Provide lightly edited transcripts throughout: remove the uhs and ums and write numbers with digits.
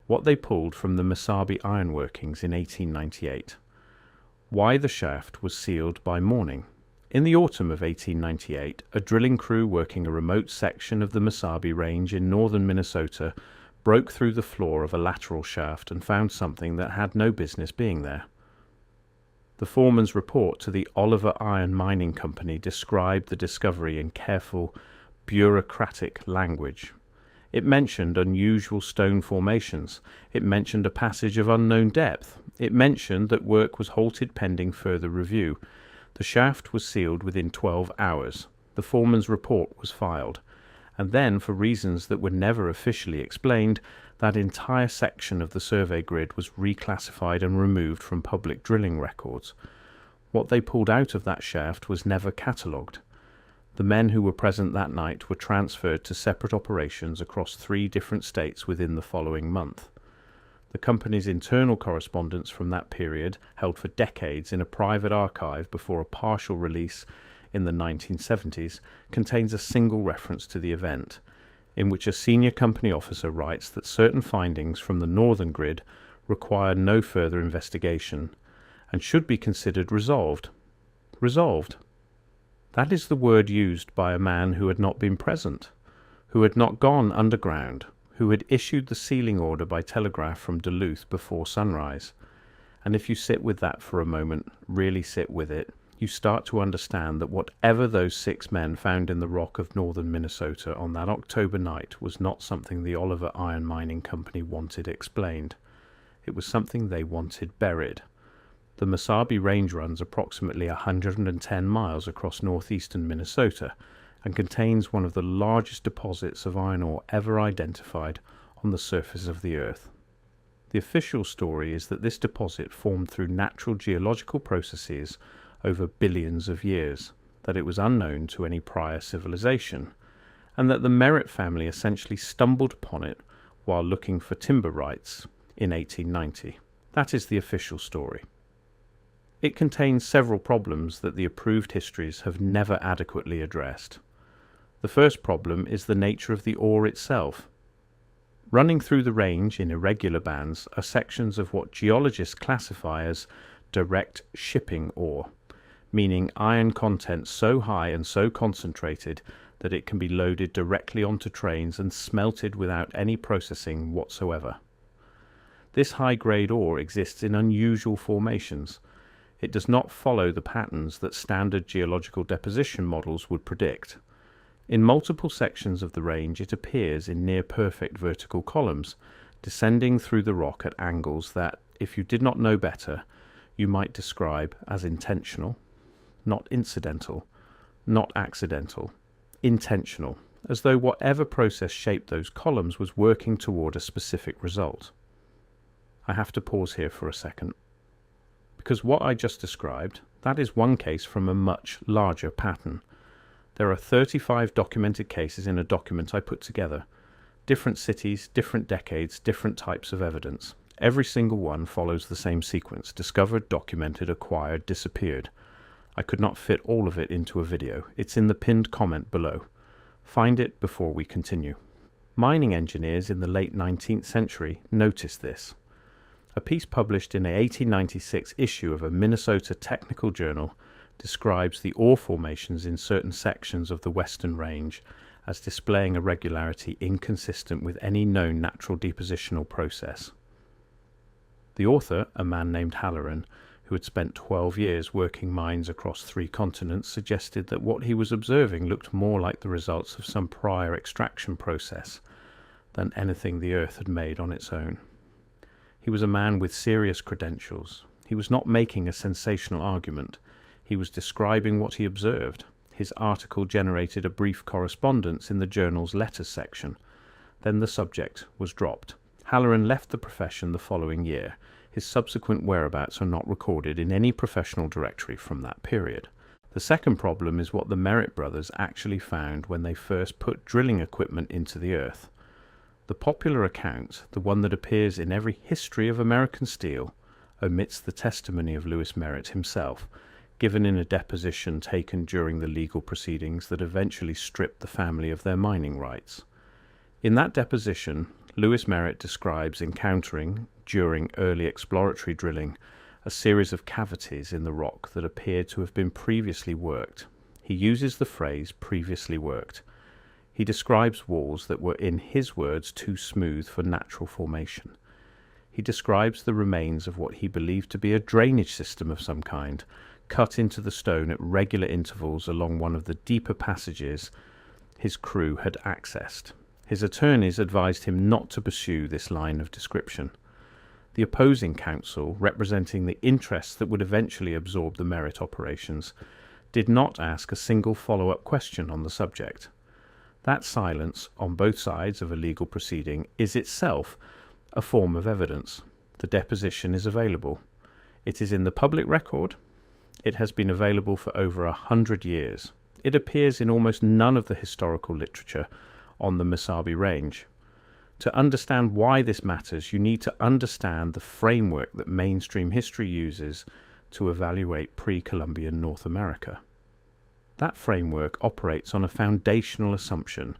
what they pulled from the Mesabi Iron Workings in 1898, why the shaft was sealed by morning. In the autumn of 1898, a drilling crew working a remote section of the Mesabi Range in northern Minnesota broke through the floor of a lateral shaft and found something that had no business being there. The foreman's report to the Oliver Iron Mining Company described the discovery in careful, bureaucratic language. It mentioned unusual stone formations. It mentioned a passage of unknown depth. It mentioned that work was halted pending further review. The shaft was sealed within 12 hours. The foreman's report was filed. And then, for reasons that were never officially explained, that entire section of the survey grid was reclassified and removed from public drilling records. What they pulled out of that shaft was never catalogued. The men who were present that night were transferred to separate operations across 3 different states within the following month. The company's internal correspondence from that period, held for decades in a private archive before a partial release in the 1970s, contains a single reference to the event, in which a senior company officer writes that certain findings from the northern grid require no further investigation and should be considered resolved. Resolved? That is the word used by a man who had not been present, who had not gone underground, who had issued the sealing order by telegraph from Duluth before sunrise. And if you sit with that for a moment, really sit with it, you start to understand that whatever those 6 men found in the rock of northern Minnesota on that October night was not something the Oliver Iron Mining Company wanted explained. It was something they wanted buried. The Mesabi Range runs approximately 110 miles across northeastern Minnesota and contains one of the largest deposits of iron ore ever identified on the surface of the earth. The official story is that this deposit formed through natural geological processes over billions of years, that it was unknown to any prior civilization, and that the Merritt family essentially stumbled upon it while looking for timber rights in 1890. That is the official story. It contains several problems that the approved histories have never adequately addressed. The first problem is the nature of the ore itself. Running through the range in irregular bands are sections of what geologists classify as direct shipping ore, meaning iron content so high and so concentrated that it can be loaded directly onto trains and smelted without any processing whatsoever. This high-grade ore exists in unusual formations. It does not follow the patterns that standard geological deposition models would predict. In multiple sections of the range it appears in near-perfect vertical columns, descending through the rock at angles that, if you did not know better, you might describe as intentional, not incidental, not accidental, intentional, as though whatever process shaped those columns was working toward a specific result. I have to pause here for a second, because what I just described, that is one case from a much larger pattern. There are 35 documented cases in a document I put together. Different cities, different decades, different types of evidence. Every single one follows the same sequence: discovered, documented, acquired, disappeared. I could not fit all of it into a video. It's in the pinned comment below. Find it before we continue. Mining engineers in the late 19th century noticed this. A piece published in an 1896 issue of a Minnesota technical journal describes the ore formations in certain sections of the Western Range as displaying a regularity inconsistent with any known natural depositional process. The author, a man named Halloran, who had spent 12 years working mines across 3 continents, suggested that what he was observing looked more like the results of some prior extraction process than anything the earth had made on its own. He was a man with serious credentials. He was not making a sensational argument. He was describing what he observed. His article generated a brief correspondence in the journal's letters section. Then the subject was dropped. Halloran left the profession the following year. His subsequent whereabouts are not recorded in any professional directory from that period. The second problem is what the Merritt brothers actually found when they first put drilling equipment into the earth. The popular account, the one that appears in every history of American steel, omits the testimony of Lewis Merritt himself, given in a deposition taken during the legal proceedings that eventually stripped the family of their mining rights. In that deposition, Lewis Merritt describes encountering, during early exploratory drilling, a series of cavities in the rock that appeared to have been previously worked. He uses the phrase previously worked. He describes walls that were, in his words, too smooth for natural formation. He describes the remains of what he believed to be a drainage system of some kind, cut into the stone at regular intervals along one of the deeper passages his crew had accessed. His attorneys advised him not to pursue this line of description. The opposing counsel, representing the interests that would eventually absorb the Merritt operations, did not ask a single follow-up question on the subject. That silence, on both sides of a legal proceeding, is itself a form of evidence. The deposition is available. It is in the public record. It has been available for over 100 years. It appears in almost none of the historical literature on the Mesabi Range. To understand why this matters, you need to understand the framework that mainstream history uses to evaluate pre-Columbian North America. That framework operates on a foundational assumption,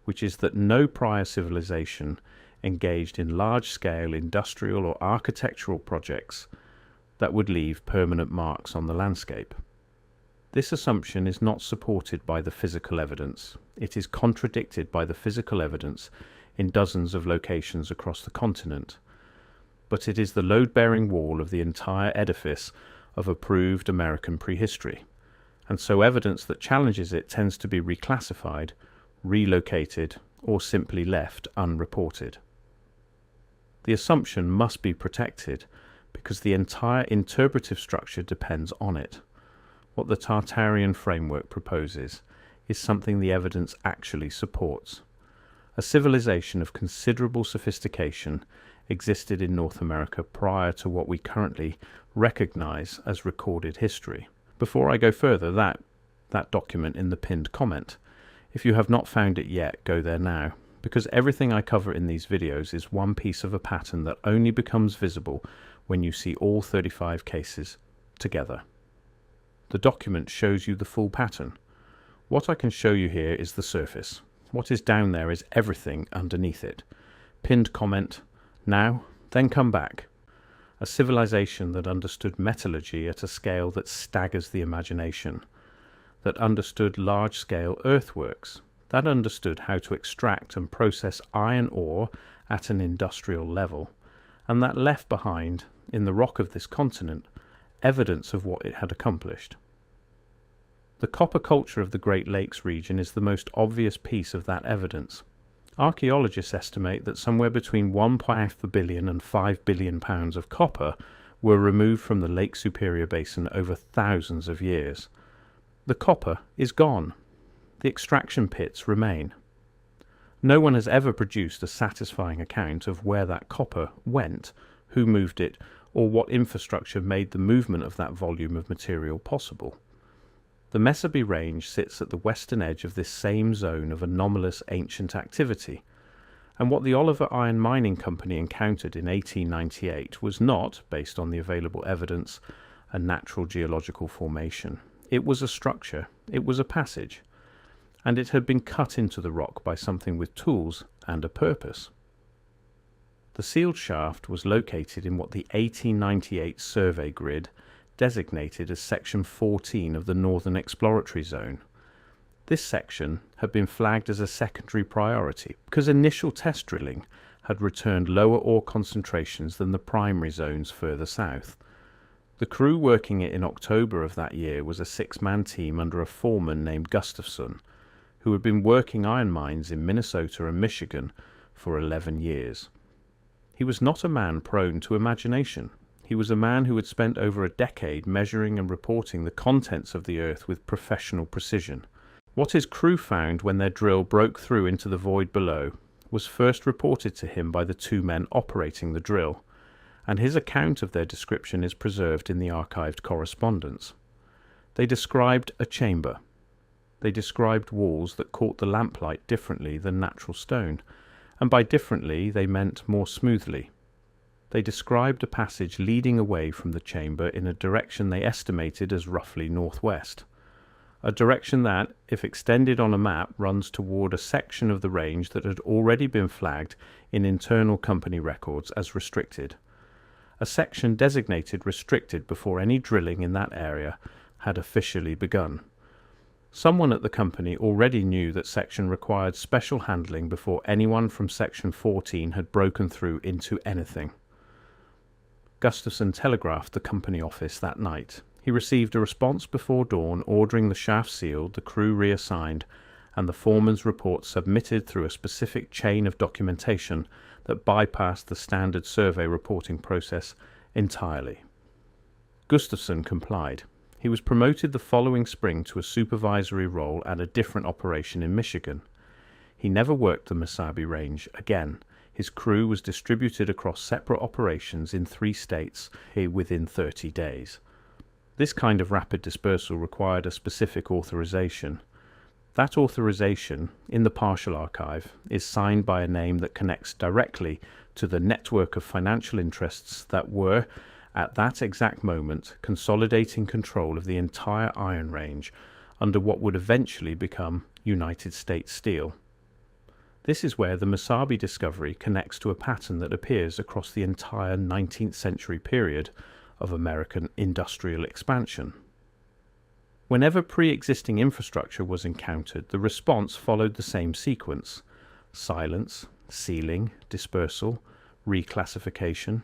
which is that no prior civilization engaged in large-scale industrial or architectural projects that would leave permanent marks on the landscape. This assumption is not supported by the physical evidence. It is contradicted by the physical evidence in dozens of locations across the continent. But it is the load-bearing wall of the entire edifice of approved American prehistory, and so evidence that challenges it tends to be reclassified, relocated, or simply left unreported. The assumption must be protected because the entire interpretive structure depends on it. What the Tartarian framework proposes is something the evidence actually supports. A civilization of considerable sophistication existed in North America prior to what we currently recognize as recorded history. Before I go further, that document in the pinned comment. If you have not found it yet, go there now, because everything I cover in these videos is one piece of a pattern that only becomes visible when you see all 35 cases together. The document shows you the full pattern. What I can show you here is the surface. What is down there is everything underneath it. Pinned comment, now, then come back. A civilization that understood metallurgy at a scale that staggers the imagination, that understood large-scale earthworks, that understood how to extract and process iron ore at an industrial level, and that left behind, in the rock of this continent, evidence of what it had accomplished. The copper culture of the Great Lakes region is the most obvious piece of that evidence. Archaeologists estimate that somewhere between 1.5 billion and 5 billion pounds of copper were removed from the Lake Superior Basin over thousands of years. The copper is gone. The extraction pits remain. No one has ever produced a satisfying account of where that copper went, who moved it, or what infrastructure made the movement of that volume of material possible. The Mesabi Range sits at the western edge of this same zone of anomalous ancient activity, and what the Oliver Iron Mining Company encountered in 1898 was not, based on the available evidence, a natural geological formation. It was a structure, it was a passage, and it had been cut into the rock by something with tools and a purpose. The sealed shaft was located in what the 1898 survey grid designated as Section 14 of the Northern Exploratory Zone. This section had been flagged as a secondary priority because initial test drilling had returned lower ore concentrations than the primary zones further south. The crew working it in October of that year was a 6-man team under a foreman named Gustafson, who had been working iron mines in Minnesota and Michigan for 11 years. He was not a man prone to imagination. He was a man who had spent over a decade measuring and reporting the contents of the earth with professional precision. What his crew found when their drill broke through into the void below was first reported to him by the 2 men operating the drill, and his account of their description is preserved in the archived correspondence. They described a chamber. They described walls that caught the lamplight differently than natural stone, and by differently they meant more smoothly. They described a passage leading away from the chamber in a direction they estimated as roughly northwest. a direction that, if extended on a map, runs toward a section of the range that had already been flagged in internal company records as restricted. A section designated restricted before any drilling in that area had officially begun. Someone at the company already knew that section required special handling before anyone from section 14 had broken through into anything. Gustafson telegraphed the company office that night. He received a response before dawn ordering the shaft sealed, the crew reassigned, and the foreman's report submitted through a specific chain of documentation that bypassed the standard survey reporting process entirely. Gustafson complied. He was promoted the following spring to a supervisory role at a different operation in Michigan. He never worked the Mesabi Range again. His crew was distributed across separate operations in 3 states within 30 days. This kind of rapid dispersal required a specific authorization. That authorization, in the partial archive, is signed by a name that connects directly to the network of financial interests that were, at that exact moment, consolidating control of the entire Iron Range under what would eventually become United States Steel. This is where the Mesabi discovery connects to a pattern that appears across the entire 19th century period of American industrial expansion. Whenever pre-existing infrastructure was encountered, the response followed the same sequence: silence, sealing, dispersal, reclassification,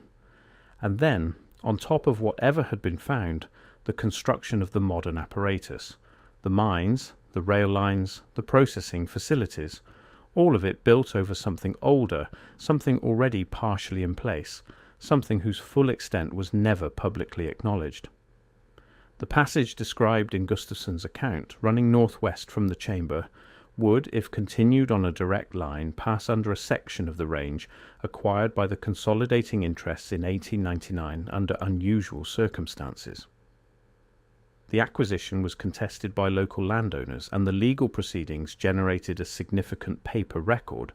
and then, on top of whatever had been found, the construction of the modern apparatus, the mines, the rail lines, the processing facilities, all of it built over something older, something already partially in place, something whose full extent was never publicly acknowledged. The passage described in Gustafson's account, running northwest from the chamber, would, if continued on a direct line, pass under a section of the range acquired by the consolidating interests in 1899 under unusual circumstances. The acquisition was contested by local landowners, and the legal proceedings generated a significant paper record.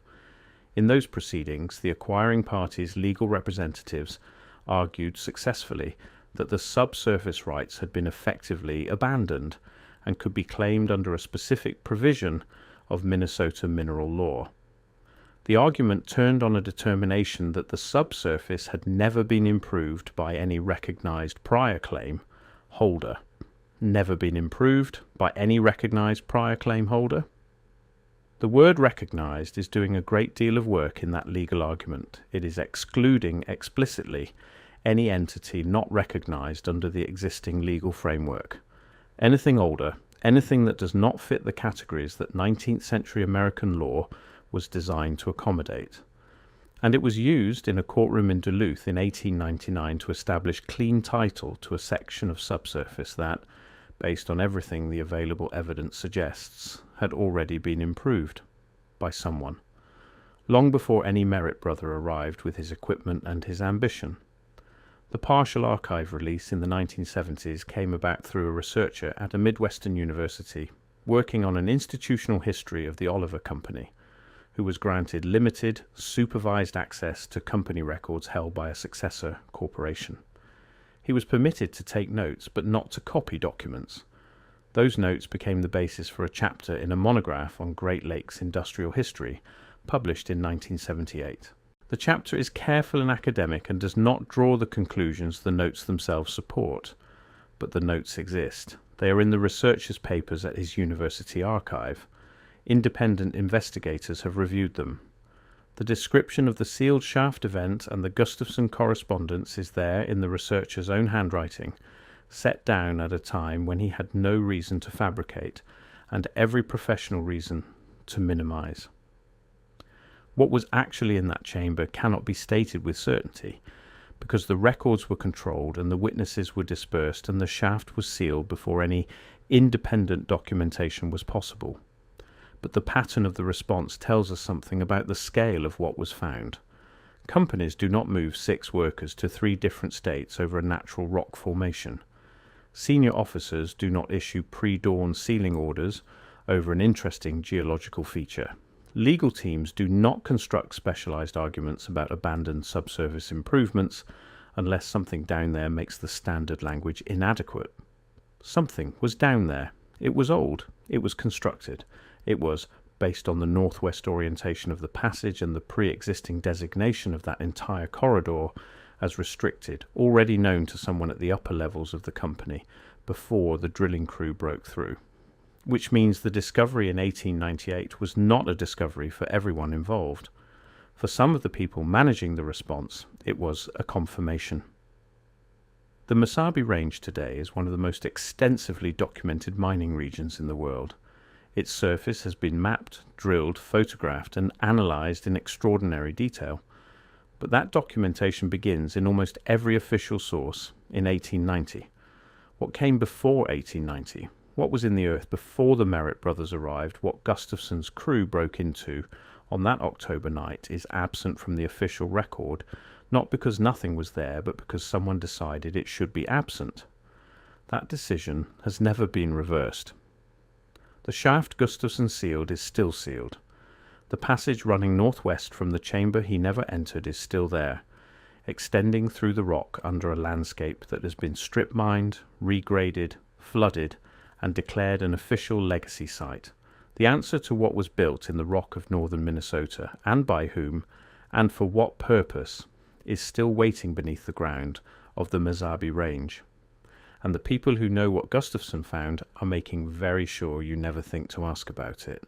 In those proceedings, the acquiring party's legal representatives argued successfully that the subsurface rights had been effectively abandoned and could be claimed under a specific provision of Minnesota mineral law. The argument turned on a determination that the subsurface had never been improved by any recognized prior claim holder. Never been improved by any recognized prior claim holder? The word recognized is doing a great deal of work in that legal argument. It is excluding explicitly any entity not recognized under the existing legal framework. Anything older, anything that does not fit the categories that 19th century American law was designed to accommodate. And it was used in a courtroom in Duluth in 1899 to establish clean title to a section of subsurface that, based on everything the available evidence suggests, had already been improved by someone, long before any Merritt brother arrived with his equipment and his ambition. The partial archive release in the 1970s came about through a researcher at a Midwestern university working on an institutional history of the Oliver Company, who was granted limited, supervised access to company records held by a successor corporation. He was permitted to take notes, but not to copy documents. Those notes became the basis for a chapter in a monograph on Great Lakes industrial history, published in 1978. The chapter is careful and academic and does not draw the conclusions the notes themselves support, but the notes exist. They are in the researcher's papers at his university archive. Independent investigators have reviewed them. The description of the sealed shaft event and the Gustafson correspondence is there in the researcher's own handwriting, set down at a time when he had no reason to fabricate, and every professional reason to minimize. What was actually in that chamber cannot be stated with certainty, because the records were controlled and the witnesses were dispersed and the shaft was sealed before any independent documentation was possible. But the pattern of the response tells us something about the scale of what was found. Companies do not move 6 workers to 3 different states over a natural rock formation. Senior officers do not issue pre-dawn sealing orders over an interesting geological feature. Legal teams do not construct specialized arguments about abandoned subsurface improvements unless something down there makes the standard language inadequate. Something was down there. It was old. It was constructed. It was, based on the northwest orientation of the passage and the pre-existing designation of that entire corridor as restricted, already known to someone at the upper levels of the company before the drilling crew broke through. Which means the discovery in 1898 was not a discovery for everyone involved. For some of the people managing the response, it was a confirmation. The Mesabi Range today is one of the most extensively documented mining regions in the world. Its surface has been mapped, drilled, photographed, and analysed in extraordinary detail. But that documentation begins in almost every official source in 1890. What came before 1890? What was in the earth before the Merritt brothers arrived, what Gustafson's crew broke into on that October night, is absent from the official record, not because nothing was there, but because someone decided it should be absent. That decision has never been reversed. The shaft Gustafson sealed is still sealed. The passage running northwest from the chamber he never entered is still there, extending through the rock under a landscape that has been strip mined, regraded, flooded, and declared an official legacy site. The answer to what was built in the rock of northern Minnesota, and by whom, and for what purpose, is still waiting beneath the ground of the Mesabi Range. And the people who know what Gustafson found are making very sure you never think to ask about it.